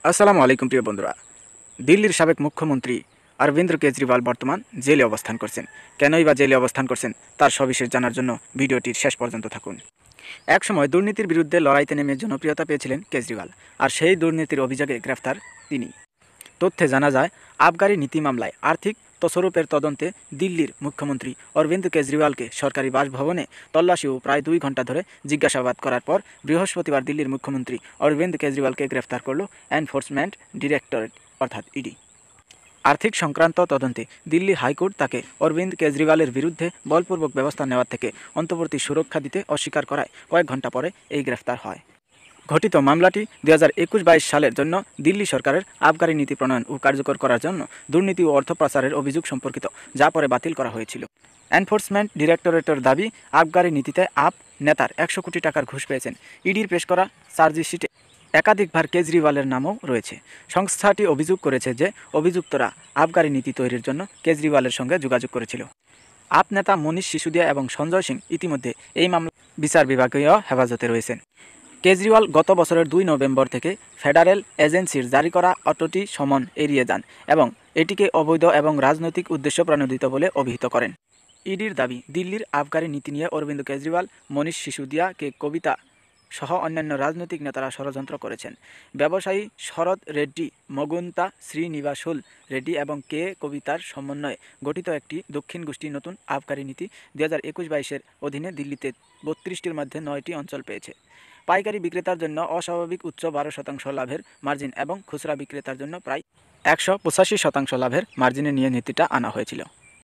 আসসালামু আলাইকুম প্রিয় বন্ধুরা। দিল্লির সাবেক মুখ্যমন্ত্রী অরবিন্দ কেজরিওয়াল বর্তমান জেলে অবস্থান করছেন। কেনই বা জেলে অবস্থান করছেন তার সবিশেষ জানার জন্য ভিডিওটির শেষ পর্যন্ত থাকুন। একসময় দুর্নীতির বিরুদ্ধে লড়াইতে নেমে জনপ্রিয়তা পেয়েছিলেন কেজরিওয়াল, আর সেই দুর্নীতির অভিযোগে গ্রেফতার তিনি। তথ্যে জানা যায়, আবগারি নীতি মামলায় আর্থিক তছরূপের তদন্তে দিল্লির মুখ্যমন্ত্রী অরবিন্দ কেজরিওয়ালকে সরকারি বাসভবনে তল্লাশি ও প্রায় 2 ঘন্টা ধরে জিজ্ঞাসাবাদ করার পর বৃহস্পতিবার দিল্লির মুখ্যমন্ত্রী অরবিন্দ কেজরিওয়ালকে গ্রেফতার করল এনফোর্সমেন্ট ডিরেক্টরেট অর্থাৎ ইডি। আর্থিক সংক্রান্ত তদন্তে দিল্লি হাইকোর্ট তাকে অরবিন্দ কেজরিওয়ালের বিরুদ্ধে বলপূর্বক ব্যবস্থা নেওয়ার থেকে অন্তর্বর্তী সুরক্ষা দিতে অস্বীকার করায় কয়েক ঘন্টা পরে এই গ্রেফতার হয়। ঘটিত মামলাটি 2021-22 সালের জন্য দিল্লি সরকারের আবগারি নীতি প্রণয়ন ও কার্যকর করার জন্য দুর্নীতি ও অর্থ পাচারের অভিযোগ সম্পর্কিত, যা পরে বাতিল করা হয়েছিল। এনফোর্সমেন্ট ডিরেক্টরেটের দাবি, আবগারি নীতিতে আপ নেতার 100 কোটি টাকার ঘুষ পেয়েছেন। ইডির পেশ করা চার্জশিটে একাধিকবার কেজরিওয়ালের নামও রয়েছে। সংস্থাটি অভিযোগ করেছে যে অভিযুক্তরা আবগারি নীতি তৈরির জন্য কেজরিওয়ালের সঙ্গে যোগাযোগ করেছিল। আপ নেতা মনীষ সিসোদিয়া এবং সঞ্জয় সিং ইতিমধ্যে এই মামলা বিচার বিভাগীয় হেফাজতে রয়েছেন। কেজরিওয়াল গত বছরের 2 নভেম্বর থেকে ফেডারেল এজেন্সির জারি করা অটোটি সমন এড়িয়ে যান এবং এটিকে অবৈধ এবং রাজনৈতিক উদ্দেশ্য প্রণোদিত বলে অভিহিত করেন। ইডির দাবি, দিল্লির আবগারি নীতি নিয়ে অরবিন্দ কেজরিওয়াল, মনীষ সিসোদিয়া, কে কবিতা সহ অন্যান্য রাজনৈতিক নেতারা ষড়যন্ত্র করেছেন। ব্যবসায়ী শরদ রেড্ডি, মগুন্তা শ্রীনিবাসুল রেড্ডি এবং কে কবিতার সমন্বয়ে গঠিত একটি দক্ষিণ গোষ্ঠী নতুন আবগারি নীতি 2021-22-এর অধীনে দিল্লিতে 32টির মধ্যে 9টি অঞ্চল পেয়েছে। পাইকারি বিক্রেতার জন্য অস্বাভাবিক উচ্চ 12% লাভের মার্জিন এবং খুচরা বিক্রেতার জন্য প্রায় 185% লাভের মার্জিনে নিয়ে নীতিটা আনা হয়েছিল।